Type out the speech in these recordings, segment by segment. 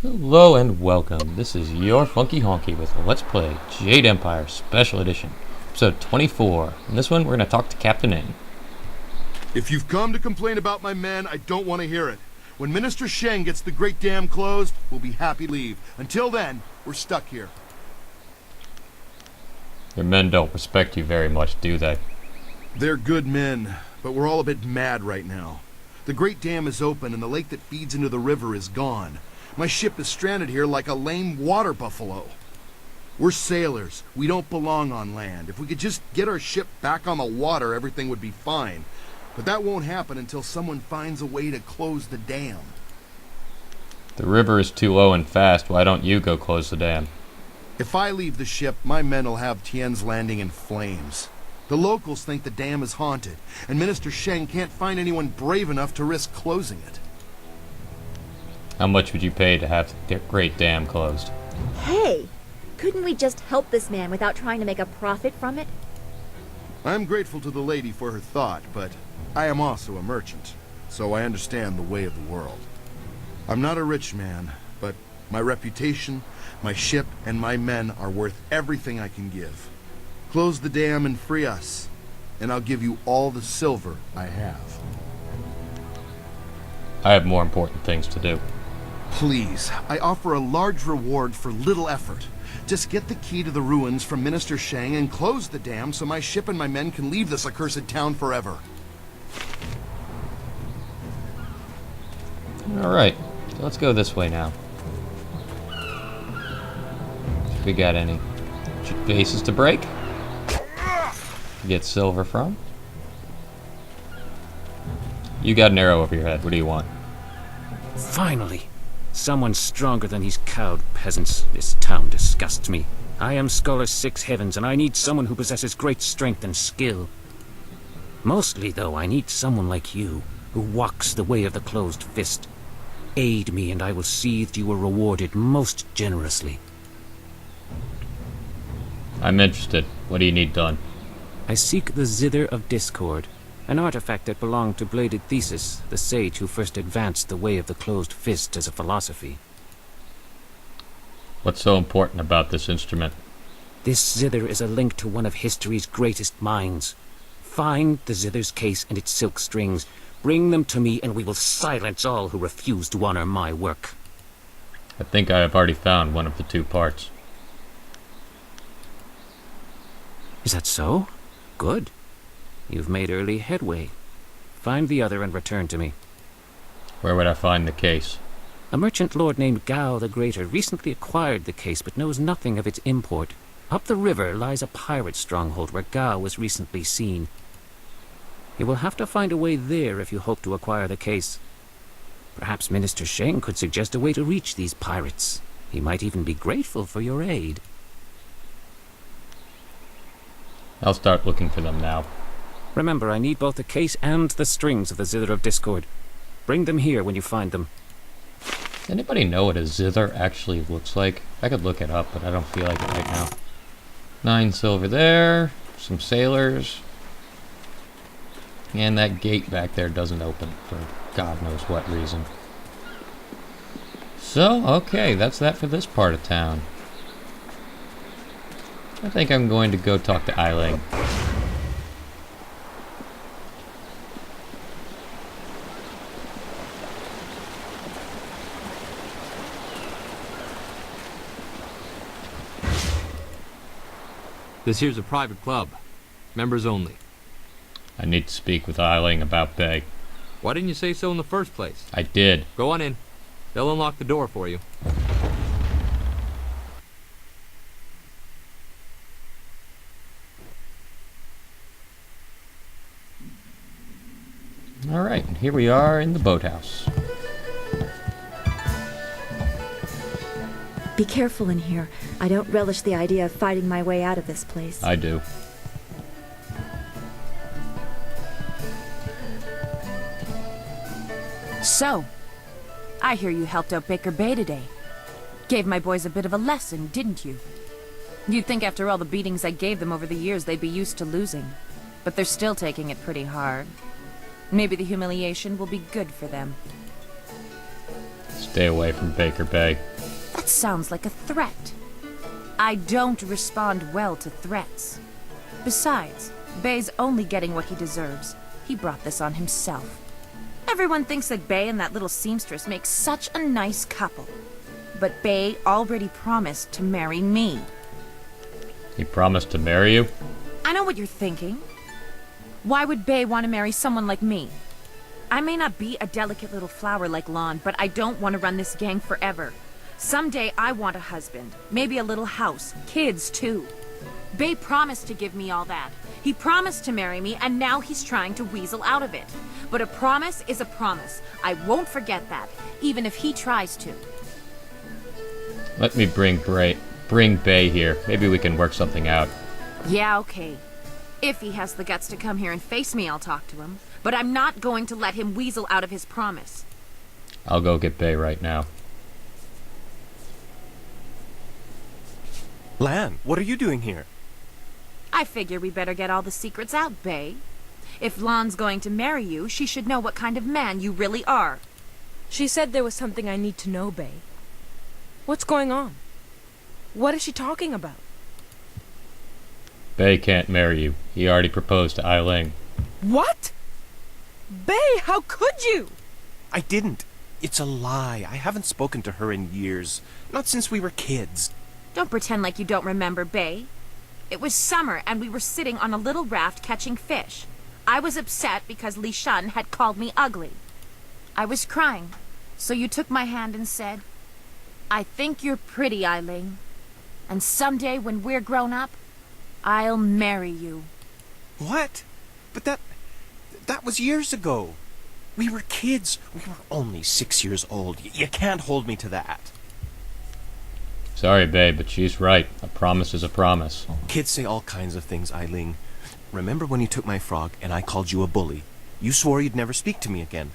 Hello and welcome. This is your Funky Honky with Let's Play Jade Empire Special Edition, episode 24. In this one, we're going to talk to Captain N. If you've come to complain about my men, I don't want to hear it. When Minister Sheng gets the Great Dam closed, we'll be happy to leave. Until then, we're stuck here. Your men don't respect you very much, do they? They're good men, but we're all a bit mad right now. The Great Dam is open and the lake that feeds into the river is gone. My ship is stranded here like a lame water buffalo. We're sailors. We don't belong on land. If we could just get our ship back on the water, everything would be fine. But that won't happen until someone finds a way to close the dam. The river is too low and fast. Why don't you go close the dam? If I leave the ship, my men will have Tien's landing in flames. The locals think the dam is haunted, and Minister Sheng can't find anyone brave enough to risk closing it. How much would you pay to have the Great Dam closed? Hey! Couldn't we just help this man without trying to make a profit from it? I'm grateful to the lady for her thought, but I am also a merchant, so I understand the way of the world. I'm not a rich man, but my reputation, my ship, and my men are worth everything I can give. Close the dam and free us, and I'll give you all the silver I have. I have more important things to do. Please, I offer a large reward for little effort. Just get the key to the ruins from Minister Sheng and close the dam so my ship and my men can leave this accursed town forever. Alright, so let's go this way now. If we got any bases to break? Get silver from? You got an arrow over your head. What do you want? Finally! Someone stronger than these cowed peasants. This town disgusts me. I am Scholar Six Heavens, and I need someone who possesses great strength and skill. Mostly, though, I need someone like you, who walks the way of the closed fist. Aid me, and I will see that you are rewarded most generously. I'm interested. What do you need done? I seek the Zither of Discord, an artifact that belonged to Bladed Thesis, the sage who first advanced the way of the closed fist as a philosophy. What's so important about this instrument? This Zither is a link to one of history's greatest minds. Find the Zither's case and its silk strings. Bring them to me, and we will silence all who refuse to honor my work. I think I have already found one of the two parts. Is that so? Good. You've made early headway. Find the other and return to me. Where would I find the case? A merchant lord named Gao the Greater recently acquired the case but knows nothing of its import. Up the river lies a pirate stronghold where Gao was recently seen. You will have to find a way there if you hope to acquire the case. Perhaps Minister Sheng could suggest a way to reach these pirates. He might even be grateful for your aid. I'll start looking for them now. Remember, I need both the case and the strings of the Zither of Discord. Bring them here when you find them. Does anybody know what a zither actually looks like? I could look it up, but I don't feel like it right now. 9 silver there. Some sailors. And that gate back there doesn't open for God knows what reason. So, okay, that's that for this part of town. I think I'm going to go talk to Eiling. This here's a private club. Members only. I need to speak with Eiling about Bay. Why didn't you say so in the first place? I did. Go on in. They'll unlock the door for you. Alright, here we are in the boathouse. Be careful in here. I don't relish the idea of fighting my way out of this place. I do. So, I hear you helped out Baker Bay today. Gave my boys a bit of a lesson, didn't you? You'd think after all the beatings I gave them over the years they'd be used to losing. But they're still taking it pretty hard. Maybe the humiliation will be good for them. Stay away from Baker Bay. That sounds like a threat. I don't respond well to threats. Besides, Bay's only getting what he deserves. He brought this on himself. Everyone thinks that Bay and that little seamstress make such a nice couple. But Bay already promised to marry me. He promised to marry you? I know what you're thinking. Why would Bay want to marry someone like me? I may not be a delicate little flower like Lon, but I don't want to run this gang forever. Someday I want a husband, maybe a little house, kids too. Bay promised to give me all that. He promised to marry me, and now he's trying to weasel out of it. But a promise is a promise. I won't forget that, even if he tries to. Let me bring Bay here. Maybe we can work something out. Yeah, okay. If he has the guts to come here and face me, I'll talk to him. But I'm not going to let him weasel out of his promise. I'll go get Bay right now. Lan, what are you doing here? I figure we better get all the secrets out, Bay. If Lon's going to marry you, she should know what kind of man you really are. She said there was something I need to know, Bay. What's going on? What is she talking about? Bay can't marry you. He already proposed to Eiling. What? Bay, how could you? I didn't. It's a lie. I haven't spoken to her in years. Not since we were kids. Don't pretend like you don't remember, Bay. It was summer, and we were sitting on a little raft catching fish. I was upset because Li Shan had called me ugly. I was crying, so you took my hand and said, "I think you're pretty, Eiling. And someday when we're grown up, I'll marry you." What? But that was years ago. We were kids. We were only 6 years old. You can't hold me to that. Sorry, Bay, but she's right. A promise is a promise. Kids say all kinds of things, Eiling. Remember when you took my frog and I called you a bully? You swore you'd never speak to me again.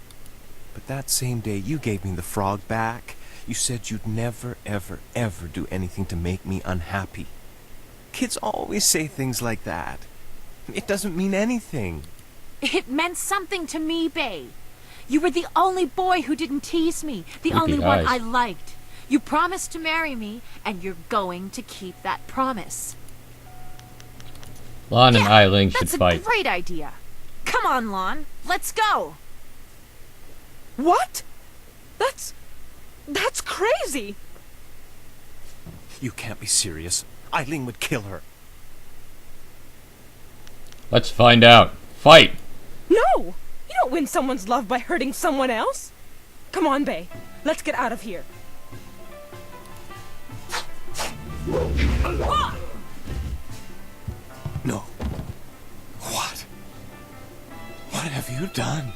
But that same day you gave me the frog back. You said you'd never, ever, ever do anything to make me unhappy. Kids always say things like that. It doesn't mean anything. It meant something to me, Bay. You were the only boy who didn't tease me, the Creepy only one eyes. I liked. You promised to marry me, and you're going to keep that promise. Lon and Eiling should That's a fight. great idea. Come on, Lon. Let's go. What? That's crazy. You can't be serious. Eiling would kill her. Let's find out. Fight! No! You don't win someone's love by hurting someone else. Come on, Bay. Let's get out of here. No. What? What have you done?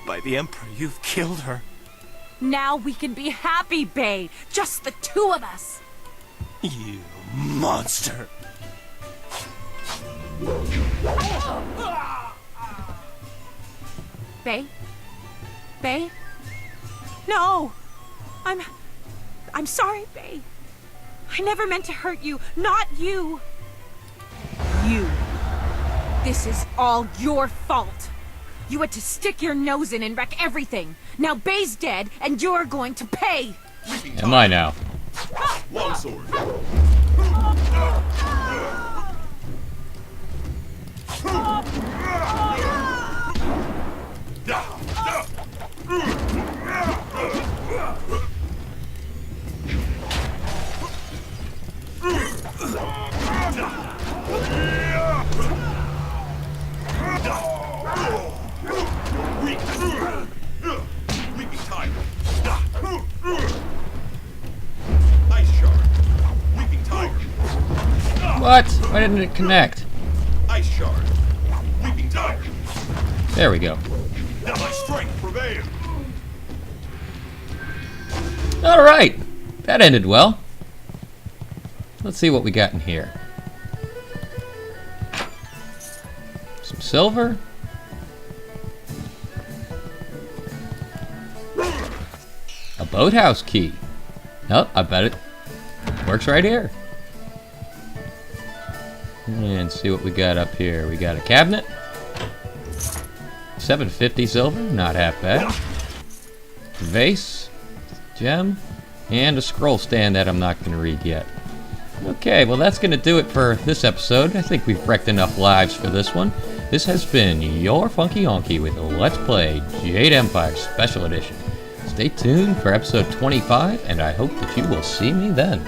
By the Emperor, you've killed her. Now we can be happy, Bay. Just the two of us. You monster. Bay? Bay? No! I'm sorry, Bay. I never meant to hurt you. Not you. You. This is all your fault. You had to stick your nose in and wreck everything. Now Bay's dead, and you're going to pay. Am I now? Longsword. Weeping tiger. Ice shard. Weeping tiger. What? Why didn't it connect? Ice shard. Weeping tiger. There we go. Now my strength prevail. Alright! That ended well. Let's see what we got in here. Some silver. A boathouse key. Oh, I bet it works right here. And see what we got up here. We got a cabinet. 750 silver, not half bad. Vase, Gem. And a scroll stand that I'm not going to read yet. Okay, well that's going to do it for this episode. I think we've wrecked enough lives for this one. This has been your Funky Honky with Let's Play Jade Empire Special Edition. Stay tuned for episode 25, and I hope that you will see me then.